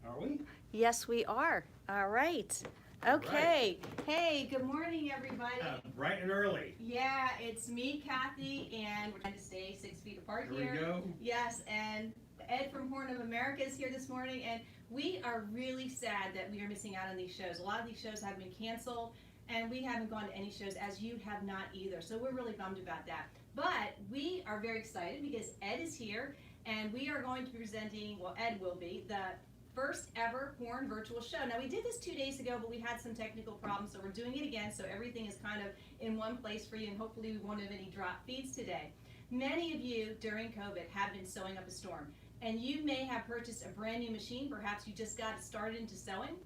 Are we? Yes, we are. All right. All Okay. Hey, good morning, everybody. Bright and early. Yeah, it's me, Kathy, and we're trying to stay 6 feet apart Here here. we go. Yes, and Ed from Horn of America is here this morning, and we are really sad that we are missing out on these shows. A lot of these shows have been canceled, and we haven't gone to any shows, as you have not either. So we're really bummed about that. But we are very excited because Ed is here, and we are going to be presenting, well, Ed will be, the first ever Horn virtual show. Now, we did this 2 days ago, but we had some technical problems, so we're doing it again, so everything is kind of in one place for you, and hopefully we won't have any drop feeds today. Many of you during COVID have been sewing up a storm, and you may have purchased a brand new machine. Perhaps you just got started into sewing,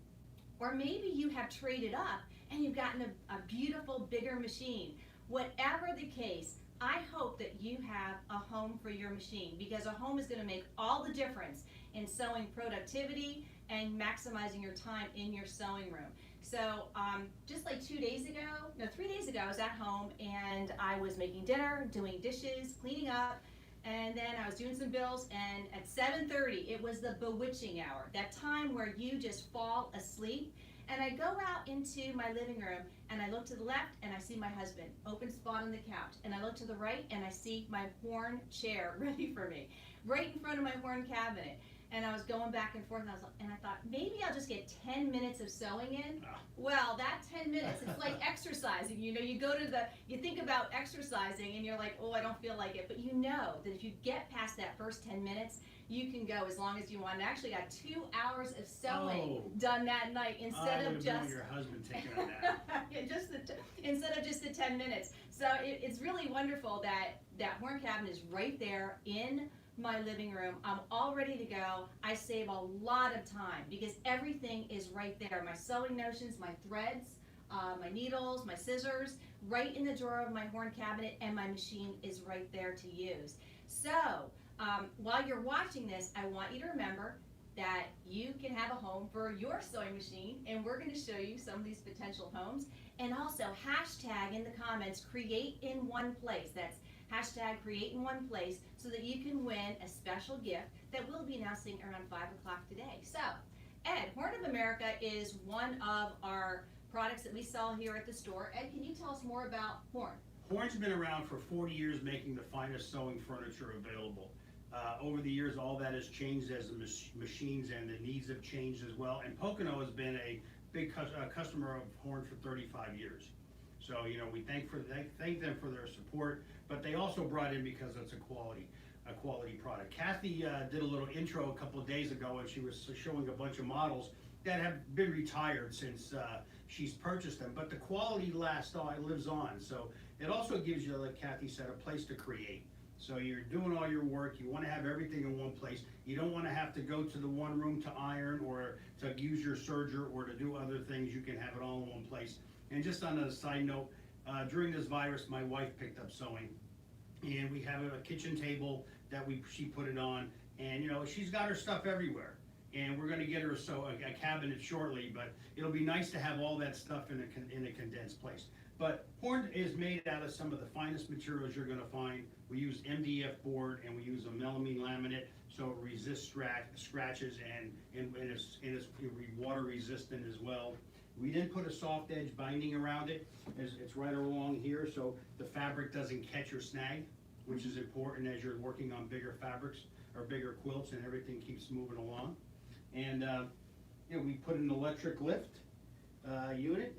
or maybe you have traded up and you've gotten a beautiful, bigger machine. Whatever the case, I hope that you have a home for your machine, because a home is going to make all the difference in sewing productivity and maximizing your time in your sewing room. So just like 3 days ago, I was at home and I was making dinner, doing dishes, cleaning up, and then I was doing some bills, and at 7:30, it was the bewitching hour, that time where you just fall asleep. And I go out into my living room and I look to the left and I see my husband, open spot on the couch. And I look to the right and I see my Horn chair ready for me, right in front of my Horn cabinet. And I was going back and forth, and I thought, maybe I'll just get 10 minutes of sewing in. Well, that 10 minutes, it's like exercising. You know, you think about exercising and you're like, oh, I don't feel like it. But you know that if you get past that first 10 minutes, you can go as long as you want. And I actually got 2 hours of sewing done that night instead of just your husband taking a nap. instead of just the 10 minutes. So it's really wonderful that Horn cabinet is right there in my living room. I'm all ready to go. I save a lot of time because everything is right there. My sewing notions, my threads, my needles, my scissors, right in the drawer of my Horn cabinet, and my machine is right there to use. So while you're watching this, I want you to remember that you can have a home for your sewing machine, and we're going to show you some of these potential homes. And also hashtag in the comments, create in one place. That's hashtag create in one place, so that you can win a special gift that we'll be announcing around 5 o'clock today. So Ed, Horn of America is one of our products that we sell here at the store. Ed, can you tell us more about Horn? Horn's been around for 40 years, making the finest sewing furniture available. Over the years, all that has changed as the machines and the needs have changed as well. And Pocono has been a big customer of Horn for 35 years. So, you know, we thank them for their support, but they also brought in because it's a quality product. Kathy did a little intro a couple of days ago, and she was showing a bunch of models that have been retired since she's purchased them, but the quality lives on. So it also gives you, like Kathy said, a place to create. So you're doing all your work, you want to have everything in one place. You don't want to have to go to the one room to iron or to use your serger or to do other things. You can have it all in one place. And just on a side note, during this virus, my wife picked up sewing, and we have a kitchen table that she put it on, and you know, she's got her stuff everywhere. And we're going to get her a cabinet shortly, but it'll be nice to have all that stuff in a condensed place. But Horn is made out of some of the finest materials you're going to find. We use MDF board and we use a melamine laminate, so it resists scratches and it's water resistant as well. We didn't put a soft edge binding around it. It's right along here, so the fabric doesn't catch or snag, which is important as you're working on bigger fabrics or bigger quilts, and everything keeps moving along. And you know, we put an electric lift unit.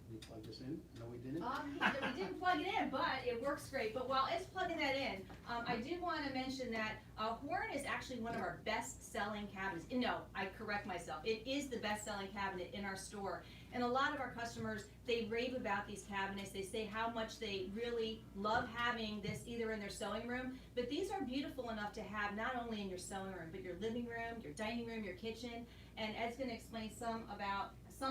Did we plug this in? No, we didn't. We didn't plug it in, but it works great. But while it's plugging that in, I did want to mention that Horn is actually one of our best-selling cabinets. No, I correct myself. It is the best-selling cabinet in our store. And a lot of our customers, they rave about these cabinets. They say how much they really love having this either in their sewing room. But these are beautiful enough to have not only in your sewing room, but your living room, your dining room, your kitchen. And Ed's going to explain some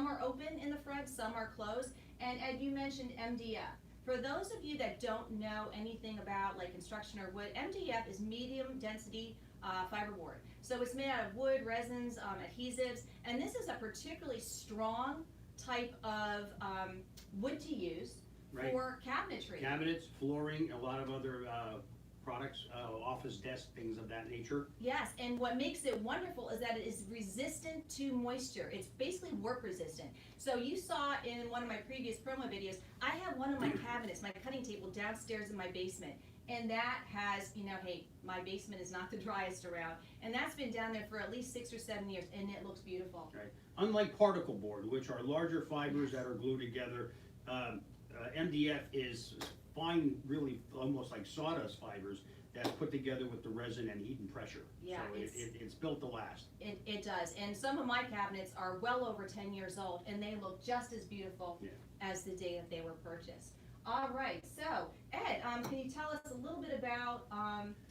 are open in the front, some are closed. And Ed, you mentioned MDF. For those of you that don't know anything about like construction or wood, MDF is medium density fiberboard. So it's made out of wood, resins, adhesives, and this is a particularly strong type of wood to use for cabinetry. Cabinets, flooring, a lot of other products, office desk, things of that nature. Yes, and what makes it wonderful is that it is resistant to moisture. It's basically work resistant. So you saw in one of my previous promo videos, I have one of my cabinets, my cutting table downstairs in my basement. And that has, you know, hey, my basement is not the driest around. And that's been down there for at least 6 or 7 years, and it looks beautiful. Right. Unlike particle board, which are larger fibers that are glued together, MDF is fine, really almost like sawdust fibers that's put together with the resin and heat and pressure. Yeah, so it's built to last. It does. And some of my cabinets are well over 10 years old, and they look just as beautiful as the day that they were purchased. All right, so Ed, can you tell us a little bit about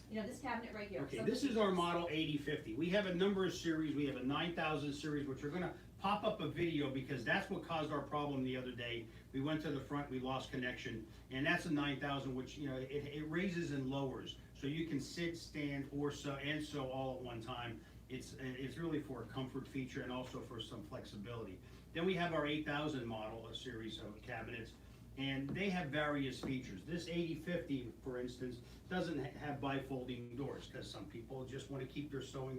you know, this cabinet right here? Okay, this is our model 8050. We have a number of series. We have a 9000 series, which are going to pop up a video because that's what caused our problem the other day. We went to the front, we lost connection, and that's a 9000, which, you know, it raises and lowers, so you can sit, stand, or sew all at one time. It's really for a comfort feature and also for some flexibility. Then we have our 8000 model, a series of cabinets, and they have various features. This 8050, for instance, doesn't have bifolding doors because some people just want to keep their sewing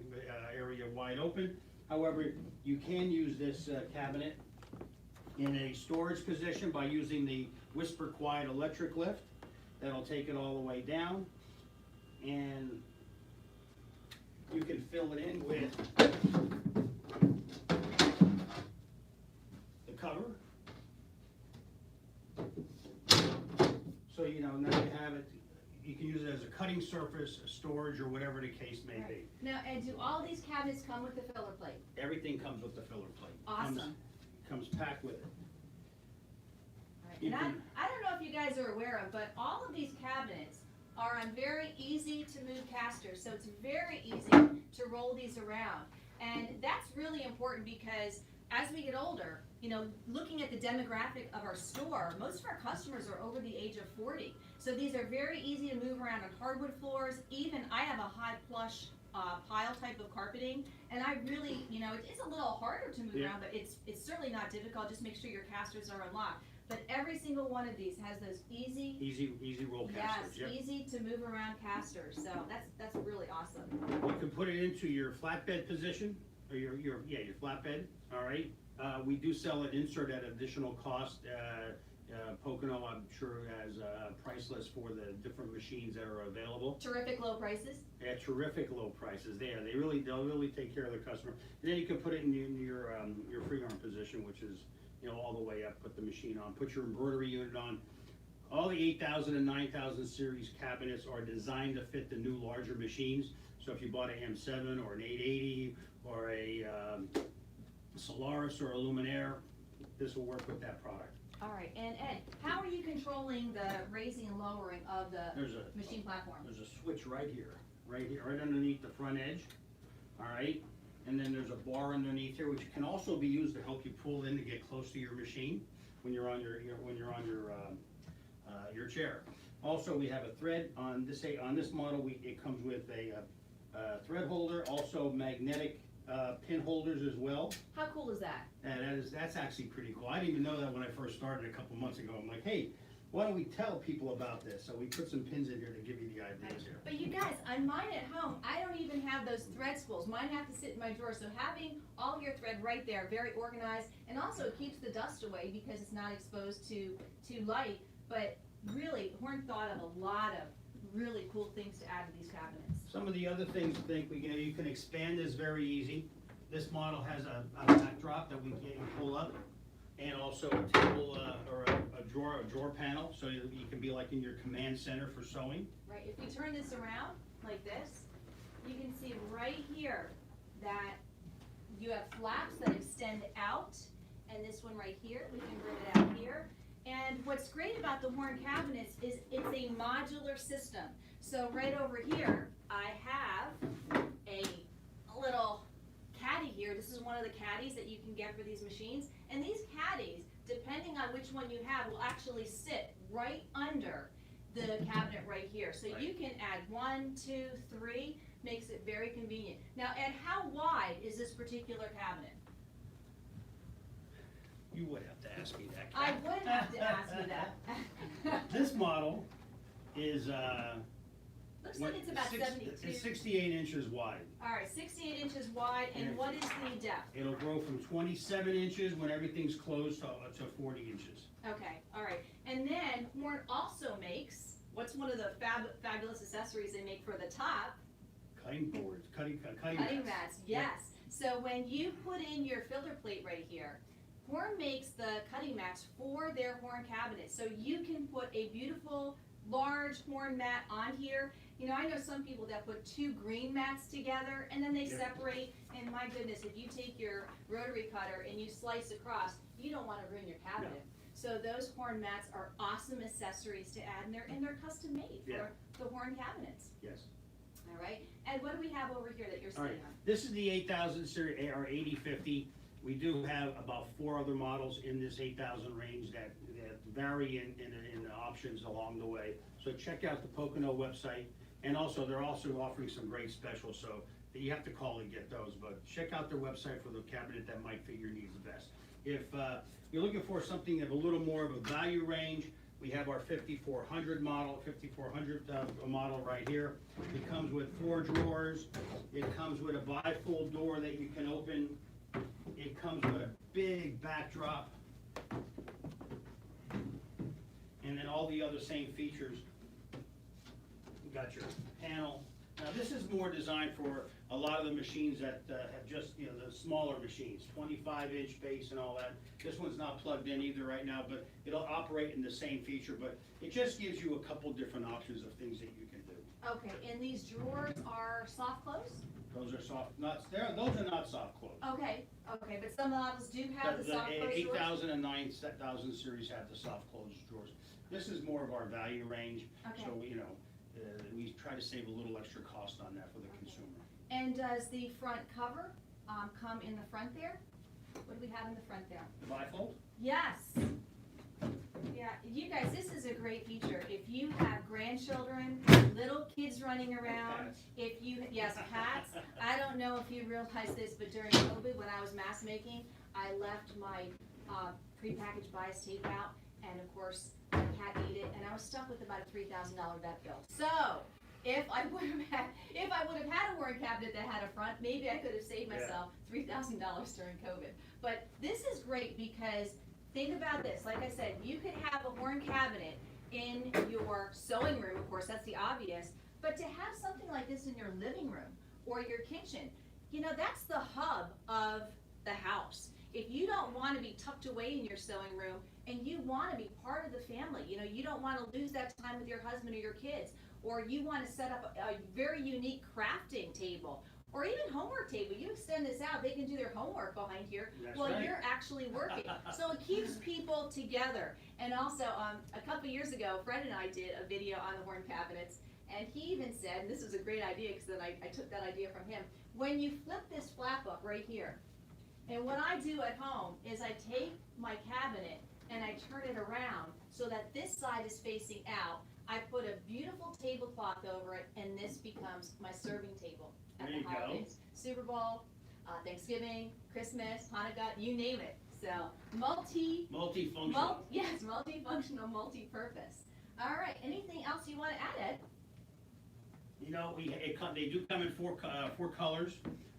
area wide open. However, you can use this cabinet in a storage position by using the Whisper Quiet electric lift. That'll take it all the way down, and you can fill it in with the cover. So, you know, now you have it, you can use it as a cutting surface, a storage, or whatever the case may be. Now, and do all these cabinets come with the filler plate? Everything comes with the filler plate. Awesome. Comes packed with it. All right. And I don't know if you guys are aware of, but all of these cabinets are on very easy to move casters. So it's very easy to roll these around. And that's really important because as we get older, you know, looking at the demographic of our store, most of our customers are over the age of 40. So these are very easy to move around on hardwood floors. Even I have a high plush pile type of carpeting, and I really, you know, it is a little harder to move around, but it's certainly not difficult. Just make sure your casters are unlocked. But every single one of these has those easy roll casters. Yes, easy to move around casters. So that's really awesome. You can put it into your flatbed position, or your flatbed. All right. We do sell an insert at additional cost. Pocono, I'm sure, has a price list for the different machines that are available. Terrific low prices. Yeah, terrific low prices there. They'll really take care of the customer. And then you can put it in your free arm position, which is, you know, all the way up. Put the machine on. Put your embroidery unit on. All the 8000 and 9000 series cabinets are designed to fit the new larger machines. So if you bought an M7 or an 880 or a Solaris or a Luminaire, this will work with that product. All right, and Ed, how are you controlling the raising and lowering of the machine platform? There's a switch right here, right underneath the front edge. All right, and then there's a bar underneath here, which can also be used to help you pull in to get close to your machine when you're on your chair. Also, we have a thread on this model. It comes with a thread holder, also magnetic pin holders as well. How cool is that? That's actually pretty cool. I didn't even know that when I first started a couple months ago. I'm like, hey, why don't we tell people about this? So we put some pins in here to give you the ideas here. But you guys, on mine at home, I don't even have those thread spools. Mine have to sit in my drawer. So having all your thread right there, very organized, and also it keeps the dust away because it's not exposed to light. But really, Horn thought of a lot of really cool things to add to these cabinets. Some of the other things you can expand this very easy. This model has a backdrop that we can pull up, and also a table or a drawer panel, so you can be like in your command center for sewing. Right. If you turn this around like this, you can see right here that you have flaps that extend out, and this one right here, we can bring it out here. And what's great about the Horn cabinets is it's a modular system. So right over here, I have a little caddy here. This is one of the caddies that you can get for these machines. And these caddies, depending on which one you have, will actually sit right under the cabinet right here. So you can add 1, 2, 3, makes it very convenient. Now, Ed, how wide is this particular cabinet? You would have to ask me that. I would have to ask you that. This model is Looks looks like it's about 72. It's 68 inches wide. All right, 68 inches wide, and what is the depth? It'll grow from 27 inches when everything's closed to 40 inches. Okay, all right. And then Horn also makes, what's one of the fabulous accessories they make for the top? Cutting boards, cutting Mats, yes. So when you put in your filter plate right here, Horn makes the cutting mats for their Horn cabinets. So you can put a beautiful large Horn mat on here. You know, I know some people that put two green mats together and then they separate, and my goodness, if you take your rotary cutter and you slice across, you don't want to ruin your cabinet. No. So those Horn mats are awesome accessories to add, and they're custom made for the Horn cabinets. Yes. All right, and what do we have over here that you're sitting on? This is the 8000 series, or 8050. We do have about 4 other models in this 8000 range that vary in the options along the way. So check out the Pocono website, and also they're also offering some great specials, so you have to call and get those. But check out their website for the cabinet that might fit your needs the best. If you're looking for something of a little more of a value range, we have our 5400 model, model right here. It comes with 4 drawers. It comes with a bifold door that you can open. It comes with a big backdrop. And then all the other same features. You got your panel. Now this is more designed for a lot of the machines that have just, you know, the smaller machines, 25-inch base and all that. This one's not plugged in either right now, but it'll operate in the same feature, but it just gives you a couple different options of things that you can do. Okay, and these drawers are soft close? Those are soft, those are not soft close. Okay, but some models do have the soft close drawers? 8000 and 9000 series have the soft close drawers. This is more of our value range, so you know, we try to save a little extra cost on that for the consumer. And does the front cover come in the front there? What do we have in the front there? The bifold? Yes. Yeah, you guys, this is a great feature. If you have grandchildren, little kids running around, yes, pets. I don't know if you realize this, but during COVID, when I was mask making, I left my prepackaged bias tape out, and of course, the cat ate it, and I was stuck with about a $3,000 vet bill. So, if I would have had a Horn cabinet that had a front, maybe I could have saved myself $3,000 during COVID. But this is great because think about this. Like I said, you could have a Horn cabinet in your sewing room, of course, that's the obvious, but to have something like this in your living room or your kitchen, you know, that's the hub of the house. If you don't want to be tucked away in your sewing room and you want to be part of the family, you know, you don't want to lose that time with your husband or your kids, or you want to set up a very unique crafting table, or even homework table. You extend this out, they can do their homework behind here while you're actually working. So it keeps people together. And also, a couple years ago, Fred and I did a video on the Horn cabinets, and he even said, and this was a great idea because then I took that idea from him, when you flip this flap up right here, and what I do at home is I take my cabinet and I turn it around so that this side is facing out. I put a beautiful tablecloth over it, and this becomes my serving table at the holidays. Super Bowl, Thanksgiving, Christmas, Hanukkah, you name it. So multifunctional. Yes, multifunctional, multi-purpose. All right, anything else you want to add, Ed? You know, they do come in four colors.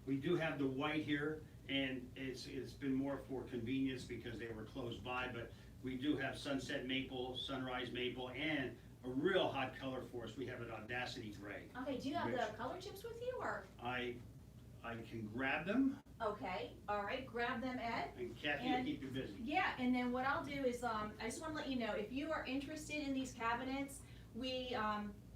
We do have the white here, and it's been more for convenience because they were close by, but we do have sunset maple, sunrise maple, and a real hot color for us. We have an Audacity gray. Okay, do you have the color chips with you, or? I can grab them. Okay, all right, grab them, Ed. And Kathy will keep you busy. Yeah, and then what I'll do is, I just want to let you know, if you are interested in these cabinets, we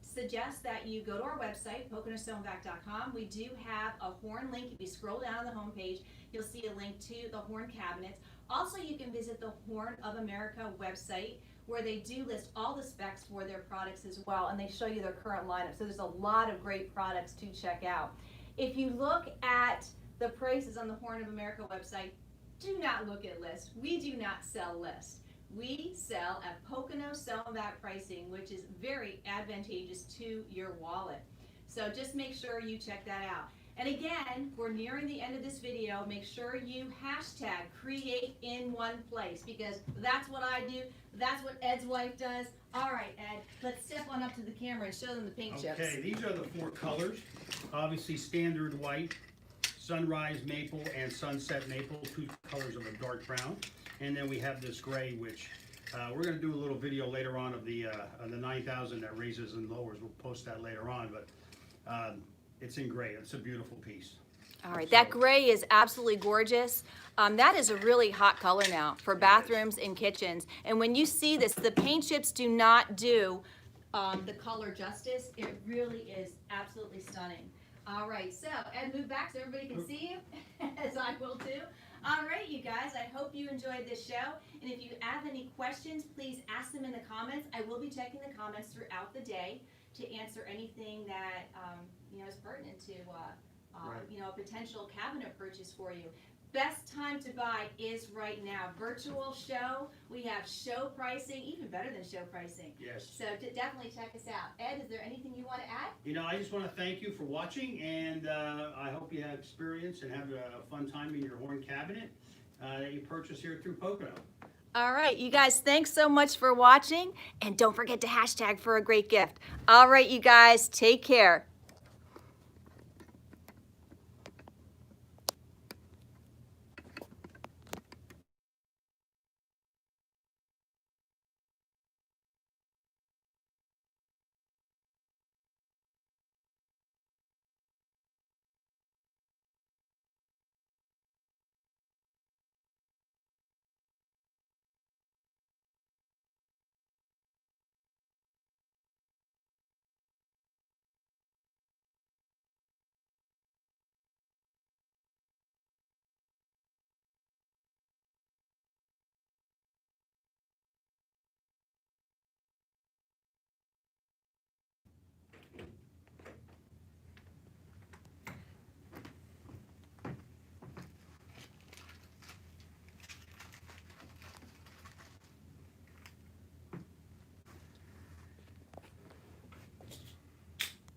suggest that you go to our website, PoconoStonevac.com. We do have a Horn link. If you scroll down on the homepage, you'll see a link to the Horn cabinets. Also, you can visit the Horn of America website, where they do list all the specs for their products as well, and they show you their current lineup. So there's a lot of great products to check out. If you look at the prices on the Horn of America website, do not look at lists. We do not sell lists. We sell at Pocono Stonevac pricing, which is very advantageous to your wallet. So just make sure you check that out. And again, we're nearing the end of this video. Make sure you hashtag create in one place, because that's what I do. That's what Ed's wife does. All right, Ed, let's step on up to the camera and show them the paint chips. Okay, these are the 4 colors. Obviously standard white, sunrise maple, and sunset maple, 2 colors of a dark brown. And then we have this gray, which we're going to do a little video later on of the 9000 that raises and lowers. We'll post that later on, but it's in gray. It's a beautiful piece. All right, that gray is absolutely gorgeous. That is a really hot color now for bathrooms and kitchens. And when you see this, the paint chips do not do the color justice. It really is absolutely stunning. All right, so Ed, move back so everybody can see you, as I will too. All right, you guys, I hope you enjoyed this show. And if you have any questions, please ask them in the comments. I will be checking the comments throughout the day to answer anything that is pertinent to a potential cabinet purchase for you. Best time to buy is right now. Virtual show, we have show pricing, even better than show pricing. Yes. So definitely check us out. Ed, is there anything you want to add? I just want to thank you for watching, and I hope you have experience and have a fun time in your horn cabinet that you purchase here through Pocono. All right, you guys, thanks so much for watching. And don't forget to hashtag for a great gift. All right, you guys, take care.